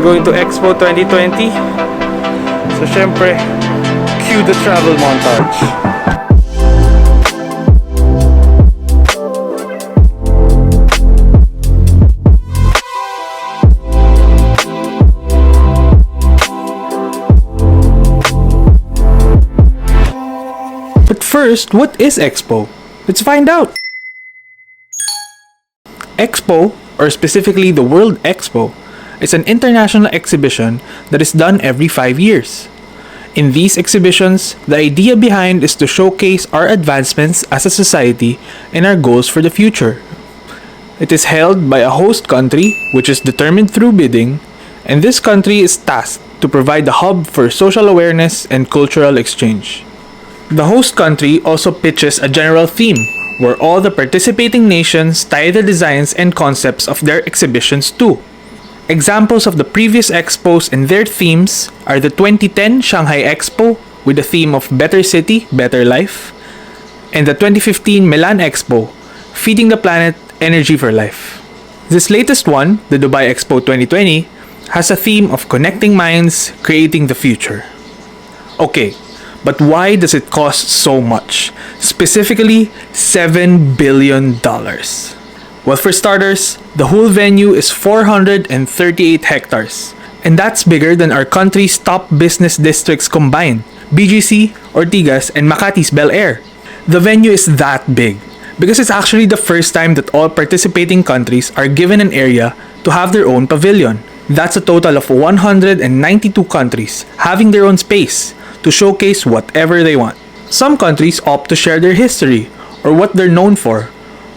We're going to Expo 2020. So syempre, cue the travel montage. But first, what is Expo? Let's find out! Expo, or specifically the World Expo, is an international exhibition that is done every 5 years. In these exhibitions, the idea behind is to showcase our advancements as a society and our goals for the future. It is held by a host country, which is determined through bidding, and this country is tasked to provide a hub for social awareness and cultural exchange. The host country also pitches a general theme, where all the participating nations tie the designs and concepts of their exhibitions to. Examples of the previous expos and their themes are the 2010 Shanghai Expo with the theme of Better City, Better Life, and the 2015 Milan Expo, Feeding the Planet, Energy for Life. This latest one, the Dubai Expo 2020, has a theme of connecting minds, creating the future. Okay, but why does it cost so much? Specifically, $7 billion. Well, for starters, the whole venue is 438 hectares. And that's bigger than our country's top business districts combined, BGC, Ortigas, and Makati's Bel Air. The venue is that big because it's actually the first time that all participating countries are given an area to have their own pavilion. That's a total of 192 countries having their own space to showcase whatever they want. Some countries opt to share their history or what they're known for,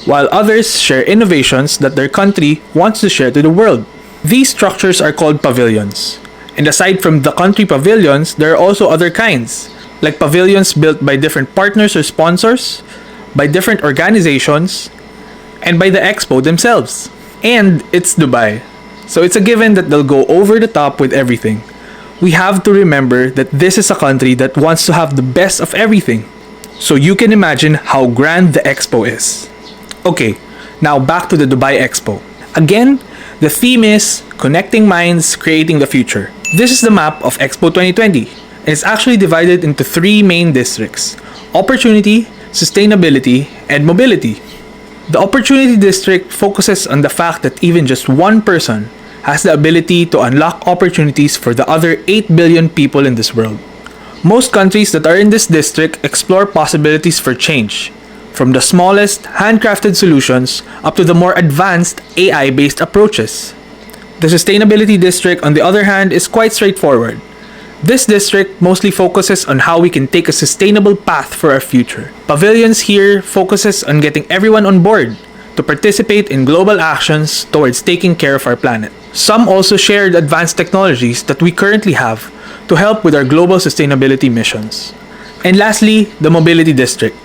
while others share innovations that their country wants to share to the world. These structures are called pavilions. And aside from the country pavilions, there are also other kinds, like pavilions built by different partners or sponsors, by different organizations, and by the expo themselves. And it's Dubai, so it's a given that they'll go over the top with everything. We have to remember that this is a country that wants to have the best of everything. So you can imagine how grand the expo is. Okay, now back to the Dubai Expo. Again, the theme is connecting minds, creating the future. This is the map of Expo 2020. And it's actually divided into 3 main districts: opportunity, sustainability, and mobility. The opportunity district focuses on the fact that even just one person has the ability to unlock opportunities for the other 8 billion people in this world. Most countries that are in this district explore possibilities for change, from the smallest handcrafted solutions up to the more advanced AI-based approaches. The sustainability district, on the other hand, is quite straightforward. This district mostly focuses on how we can take a sustainable path for our future. Pavilions here focuses on getting everyone on board to participate in global actions towards taking care of our planet. Some also shared advanced technologies that we currently have to help with our global sustainability missions. And lastly, the mobility district.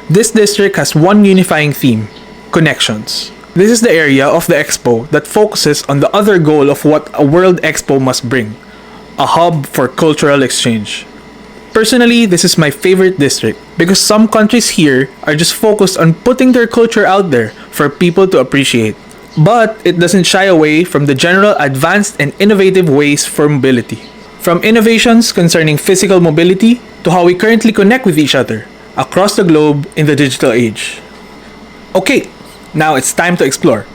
This district has one unifying theme: connections. This is the area of the expo that focuses on the other goal of what a World Expo must bring: a hub for cultural exchange. Personally, this is my favorite district because some countries here are just focused on putting their culture out there for people to appreciate. But it doesn't shy away from the general advanced and innovative ways for mobility. From innovations concerning physical mobility to how we currently connect with each other across the globe in the digital age. Okay, now it's time to explore.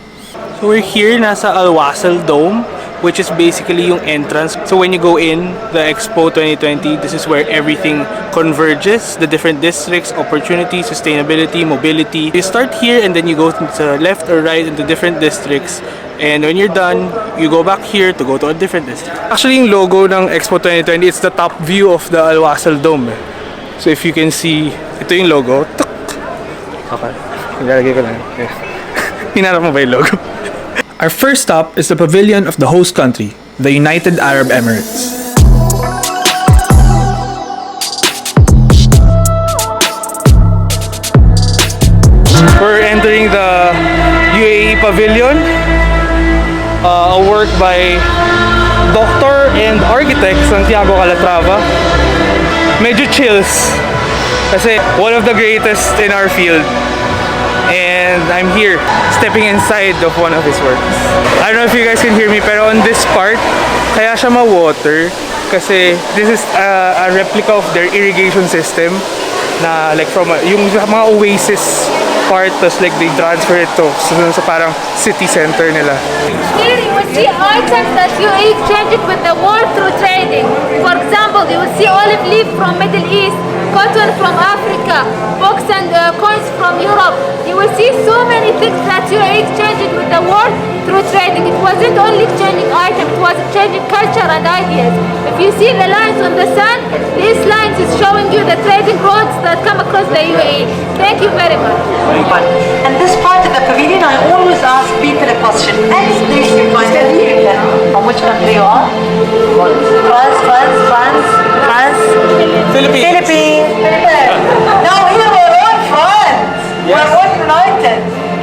So we're here nasa Al Wasl Dome, which is basically yung entrance. So when you go in the Expo 2020, this is where everything converges, the different districts, opportunity, sustainability, mobility. You start here and then you go to left or right into different districts. And when you're done, you go back here to go to a different district. Actually, yung logo ng Expo 2020, it's the top view of the Al Wasl Dome. So if you can see, ito yung logo. Okay, ilalagay ko lang. Okay. Hinarap mo ba yung logo? Our first stop is the pavilion of the host country, the United Arab Emirates. We're entering the UAE Pavilion, a work by Dr. and Architect Santiago Calatrava. Medyo chills kasi one of the greatest in our field. and I'm here stepping inside of one of his works. I don't know if you guys can hear me, pero on this part, kaya siya ma-water kasi this is a replica of their irrigation system na like from yung mga oasis part, tapos like they transfer it to sa parang city center nila. Here you will see items that you exchange it with the world through trading. For example, you will see olive leaf from Middle East, cotton from Africa, books and coins from Europe. You will see so many things that you are exchanging with the world through trading. It wasn't only exchanging items, it was exchanging culture and ideas. If you see the lines on the sand, these lines is showing you the trading roads that come across the UAE. Thank you very much. And this part of the pavilion, I always ask people a question. Any place you find a pavilion, from which country you are? France. Philippines. Now here we're all friends. Yes. We're all united.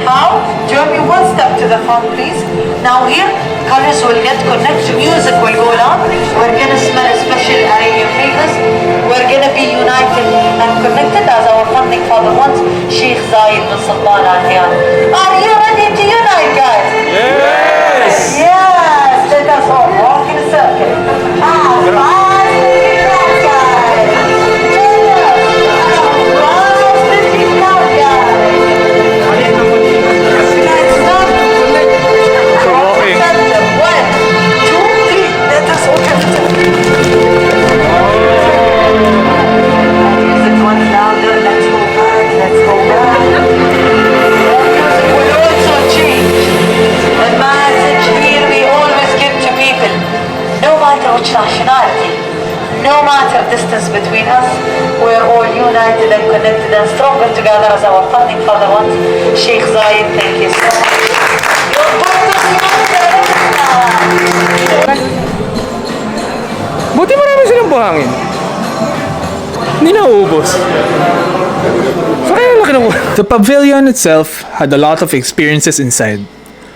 How? Join me one step to the front, please. Now here, colors will get connected, music will go on. We're gonna smell a special Arabian fragrance. We're gonna be united and connected as our founding father wants, Sheikh Zayed bin Salman Al Nahyan. Are you ready to unite, guys? Yes! Yes! Let us all walk in a circle. Nationality. No matter distance between us, we're all united and connected and stronger together as our founding father wants. Sheikh Zayed, thank you so much. Buti marami silang buhangin. Hindi nauubos. So kaya laki ng The pavilion itself had a lot of experiences inside.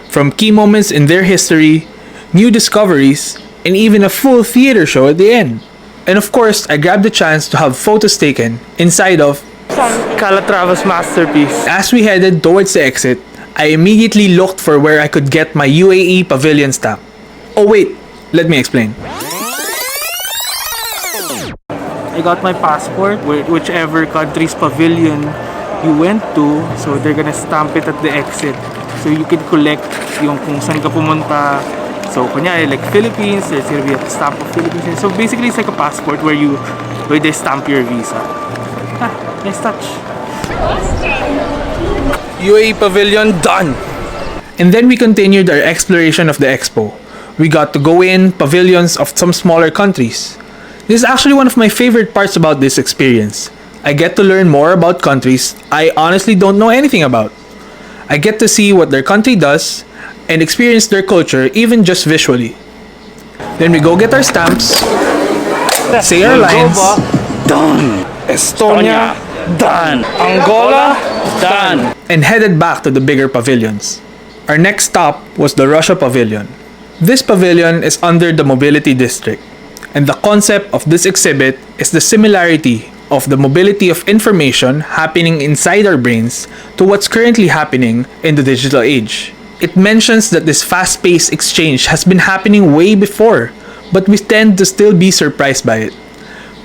From key moments in their history, new discoveries, and even a full theater show at the end. And of course, I grabbed the chance to have photos taken inside of Calatrava's masterpiece. As we headed towards the exit, I immediately looked for where I could get my UAE Pavilion stamp. Oh wait, let me explain. I got my passport, whichever country's pavilion you went to, so they're gonna stamp it at the exit. So you can collect yung kung saan ka pumunta. So, kunyari, like Philippines, there's gonna be a stamp of Philippines. So, basically, it's like a passport where they stamp your visa. Nice touch. UAE Pavilion done! And then we continued our exploration of the expo. We got to go in pavilions of some smaller countries. This is actually one of my favorite parts about this experience. I get to learn more about countries I honestly don't know anything about. I get to see what their country does and experience their culture even just visually. Then we go get our stamps, say our lines, Done. Estonia, Done. Angola. Done. and headed back to the bigger pavilions. Our next stop was the Russia Pavilion. This pavilion is under the mobility district, and the concept of this exhibit is the similarity of the mobility of information happening inside our brains to what's currently happening in the digital age. It mentions that this fast-paced exchange has been happening way before, but we tend to still be surprised by it.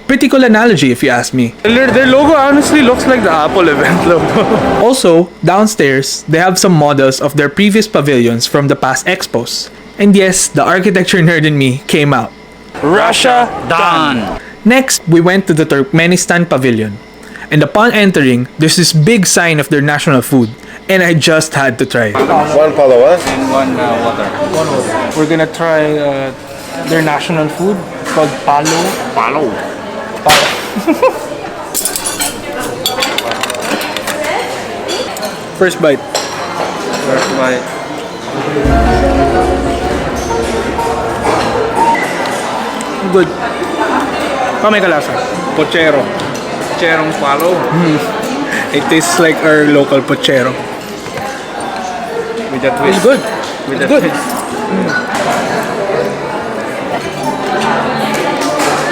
Pretty cool analogy if you ask me. Their logo honestly looks like the Apple event logo. Also, downstairs, they have some models of their previous pavilions from the past expos. And yes, the architecture nerd in me came out. Russia. Done. Next, we went to the Turkmenistan Pavilion. And upon entering, there's this big sign of their national food. And I just had to try it. One follower. And one water. We're gonna try their national food called palo. First bite. Good. May kalasa. Pochero. Pocherong palo. It tastes like our local pochero. With a twist. It's good. With It's a good. twist.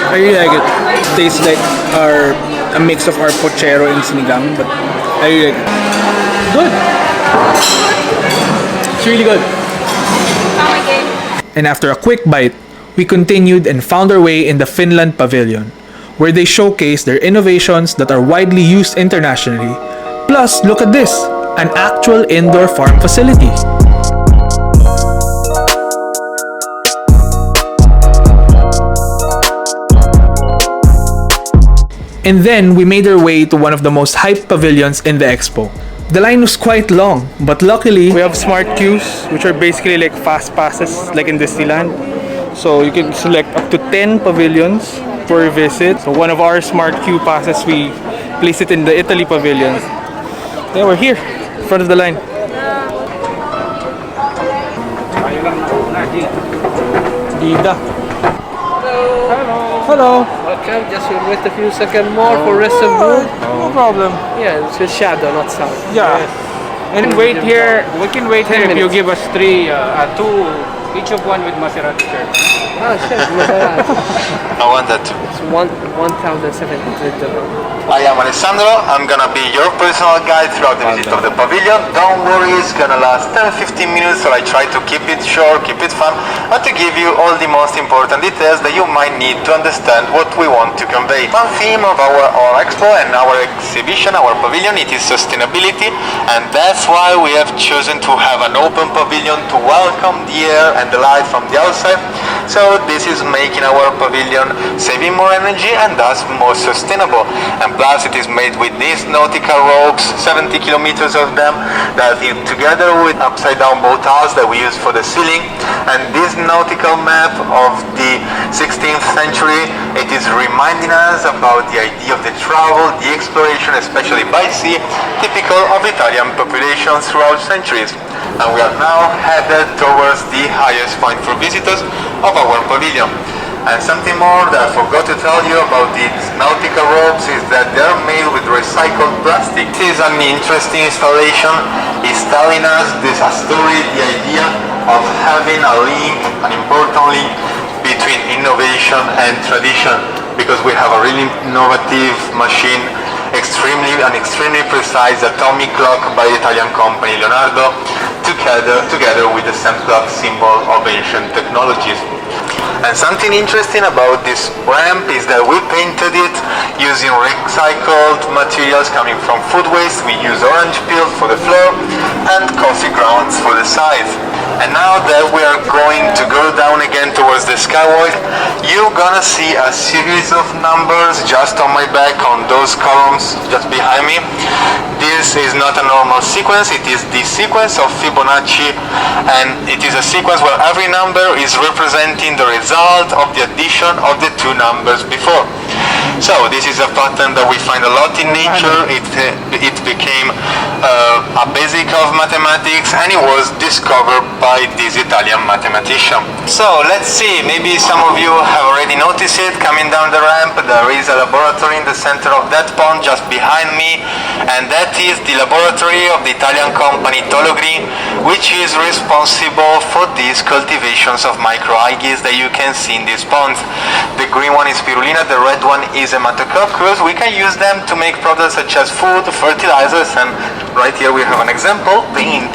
I really like it. Tastes like a mix of our pochero and sinigang, but I really like it. Good. It's really good. And after a quick bite, we continued and found our way in the Finland Pavilion, where they showcase their innovations that are widely used internationally. Plus, look at this, an actual indoor farm facility. And then we made our way to one of the most hyped pavilions in the expo. The line was quite long, but luckily we have smart queues, which are basically like fast passes, like in Disneyland. So you can select up to 10 pavilions per visit. So one of our smart queue passes, we placed it in the Italy pavilion. Yeah, we're here, in front of the line. Dida. Hello. Okay, just we'll wait a few seconds more for rest of room. No problem. Yeah, it's a shadow, not sound. Yeah. And wait here. We can wait here if you minutes. give us two, each of one with Maserati shirt. Ah, sure. I want that too. It's $1,700. I am Alessandro. I'm gonna be your personal guide throughout the visit of the pavilion. Don't worry, it's gonna last 10-15 minutes, so I try to keep it short, keep it fun, and to give you all the most important details that you might need to understand what we want to convey. One theme of our expo and our exhibition, our pavilion, it is sustainability, and that's why we have chosen to have an open pavilion to welcome the air and the light from the outside. So this is making our pavilion saving more energy and thus more sustainable. And plus it is made with these nautical ropes, 70 kilometers of them, that together with upside down boat house that we use for the ceiling, and this nautical map of the 16th century, it is reminding us about the idea of the travel, the exploration, especially by sea, typical of Italian populations throughout centuries. And we are now headed towards the highest point for visitors of our pavilion. And something more that I forgot to tell you about these nautical ropes is that they're made with recycled plastic. This is an interesting installation. It's telling us this a story, the idea of having a link, an important link between innovation and tradition, because we have a really innovative machine, extremely precise atomic clock by Italian company Leonardo, together with the same clock symbol of ancient technologies. And something interesting about this ramp is that we painted it using recycled materials coming from food waste. We use orange peel for the floor and coffee grounds for the sides. And now that we are going to go down again towards the skyway, you're gonna see a series of numbers just on my back on those columns just behind me. This is not a normal sequence, it is the sequence of Fibonacci, and it is a sequence where every number is representing the result of the addition of the two numbers before. So this is a pattern that we find a lot in nature. It became a basic of mathematics, and it was discovered by this Italian mathematician. So let's see, maybe some of you have already noticed it. Coming down the ramp, there is a laboratory in the center of that pond just behind me, and that is the laboratory of the Italian company Tologri, which is responsible for these cultivations of microalgae that you can see in these ponds. The green one is spirulina, the red one is hematococcus. We can use them to make products such as food, fertilizers, and right here we have an example, paint.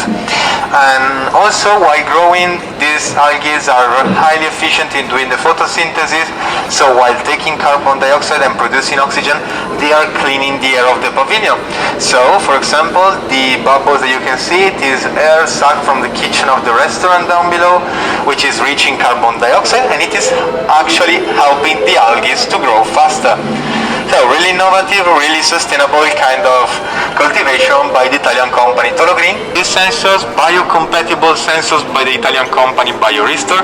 And also, while growing, these algae are highly efficient in doing the photosynthesis, so while taking carbon dioxide and producing oxygen, they are cleaning the air of the pavilion. So, for example, the bubbles that you can see, it is air sucked from the kitchen of the restaurant down below, which is reaching carbon dioxide, and it is actually helping the algae to grow faster. So really innovative, really sustainable kind of cultivation by the Italian company Tologri. These sensors, biocompatible sensors by the Italian company Bioristor,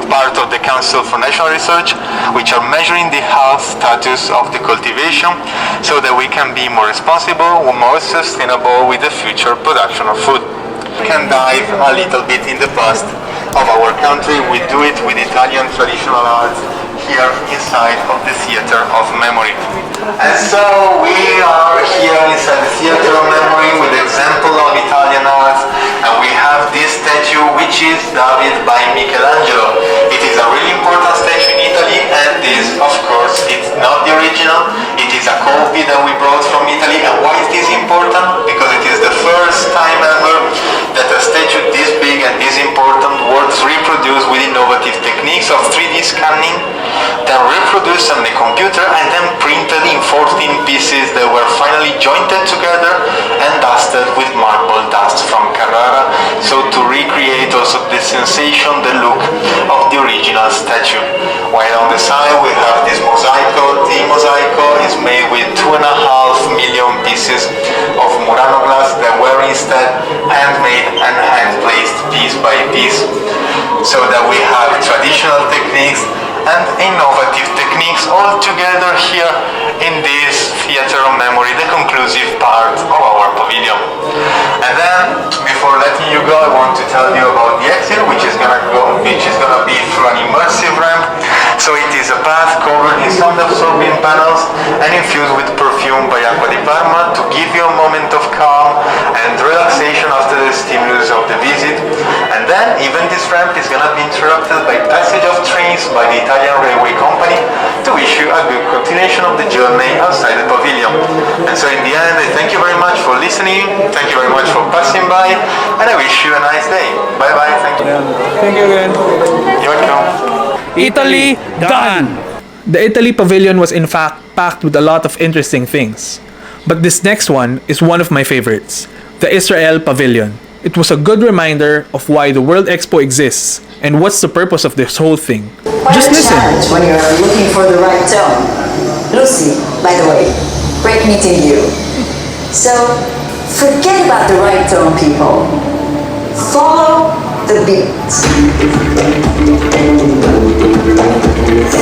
part of the Council for National Research, which are measuring the health status of the cultivation so that we can be more responsible, more sustainable with the future production of food. We can dive a little bit in the past of our country. We do it with Italian traditional arts here inside of the Theater of Memory. And so we are here inside the Theater of Memory with the example of Italian arts, and we have this statue which is David by Michelangelo. It is a really important statue in Italy, and this, of course, it's not the original, it is a copy that we brought from Italy. And why is this important? Because it is the first time techniques of 3D scanning, then reproduced on the computer and then printed in 14 pieces that were finally jointed together and dusted with marble dust from Carrara, so to recreate also the sensation, the look of the original statue. While on the side we have this mosaico. The mosaico is made with 2.5 million pieces of Murano glass that were instead handmade and hand-placed piece by piece, so that we have traditional techniques and innovative techniques all together here in this theater of memory, the conclusive part of our pavilion. And then, before letting you go, I want to tell you about the exit, which is gonna be through an immersive ramp. So it is a path covered in sound-absorbing panels and infused with perfume by Acqua di Parma to give you a moment of calm and relaxation after the stimulus of the visit. And then, even this ramp is gonna be interrupted by passage of trains by the Italian railway company to wish you a good continuation of the journey outside the pavilion. And so in the end, I thank you very much for listening, thank you very much for passing by, and I wish you a nice day. Bye bye, thank you. Thank you again. You're welcome. Italy, done! The Italy Pavilion was in fact packed with a lot of interesting things. But this next one is one of my favorites, the Israel Pavilion. It was a good reminder of why the World Expo exists and what's the purpose of this whole thing. Just listen. Challenge when you're looking for the right tone. Lucy, by the way, great meeting you. So, forget about the right tone, people. Follow the beat.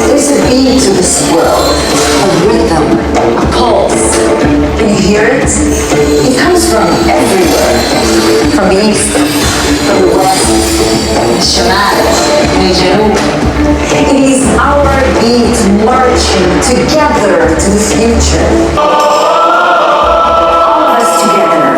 There's a beat to this world, a rhythm, a pulse. Can you hear it? It comes from everywhere. From the east, from the west, Shamal, Nigeru. It is our beat marching together to the future. All of us together.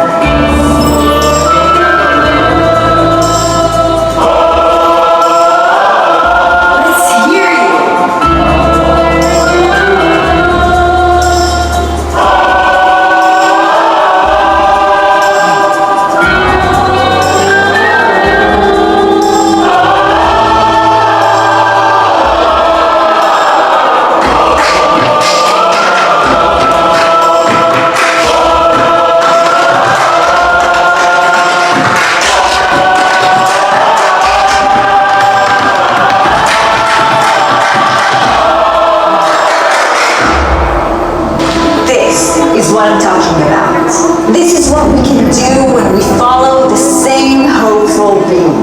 What I'm talking about. This is what we can do when we follow the same hopeful beat.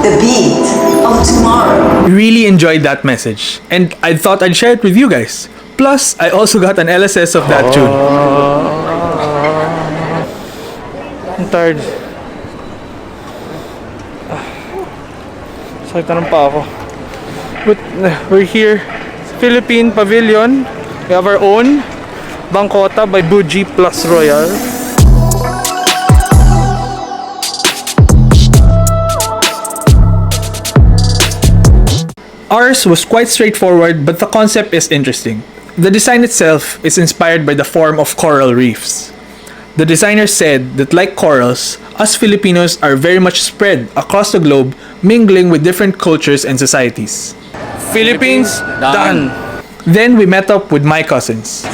The beat of tomorrow. Really enjoyed that message, and I thought I'd share it with you guys. Plus, I also got an LSS of that tune. I'm tired. Sakit na ng paa ako. But we're here, Philippine Pavilion. We have our own Bangkota by Buji Plus Royal. Ours was quite straightforward, but the concept is interesting. The design itself is inspired by the form of coral reefs. The designer said that like corals, us Filipinos are very much spread across the globe, mingling with different cultures and societies. Philippines, done! Then we met up with my cousins.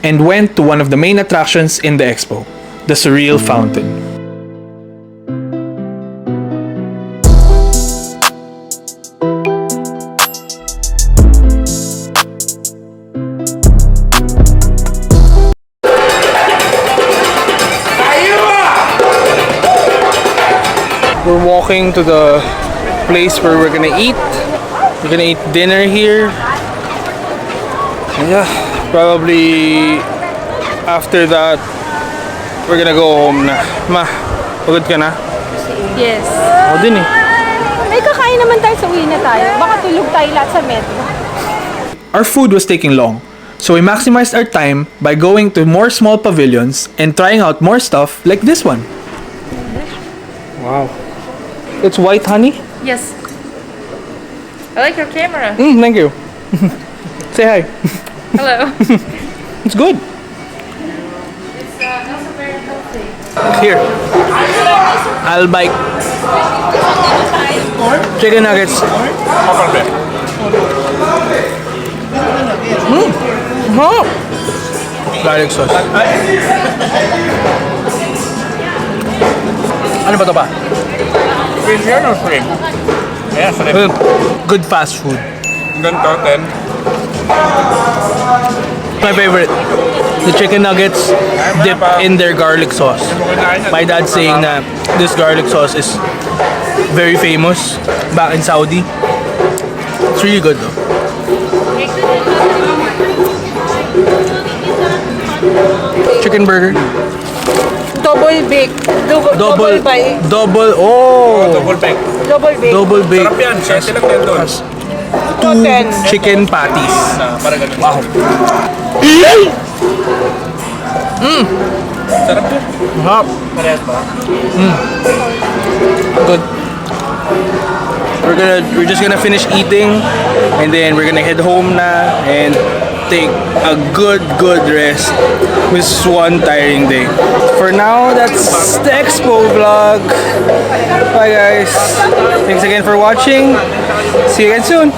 And went to one of the main attractions in the expo, the Surreal Fountain. We're walking to the place where we're gonna eat. We're gonna eat dinner here. Yeah, probably after that, we're gonna go home na. Ma, pagod ka na? Yes. Ako din eh. May kakain naman tayo, so uwi na tayo. Baka tulog tayo lahat sa metro. Our food was taking long, so we maximized our time by going to more small pavilions and trying out more stuff like this one. Wow. It's white honey? Yes. I like your camera. Thank you. Say hi. Hello. It's good. It's also very Here. I'll bite. Chicken nuggets. Oh. Garlic sauce. Ano ba to ba? Shrimp yan or shrimp? Yeah, shrimp. Good fast food. Ganito, 10. My favorite. The chicken nuggets dipped in their garlic sauce. My dad saying that this garlic sauce is very famous back in Saudi. It's really good though. Chicken burger. Double bake. Double bake. Double, oh! Double pack. Double bake. Double bake. Sarap yan. 7 lang yan doon. Two chicken patties. Para ganun. Wow. Sarap yun. Hop. Parehas pa. Good. We're just gonna finish eating and then we're gonna head home na and take a good rest. This is one tiring day. For now, that's the Expo vlog. Bye guys. Thanks again for watching. See you again soon.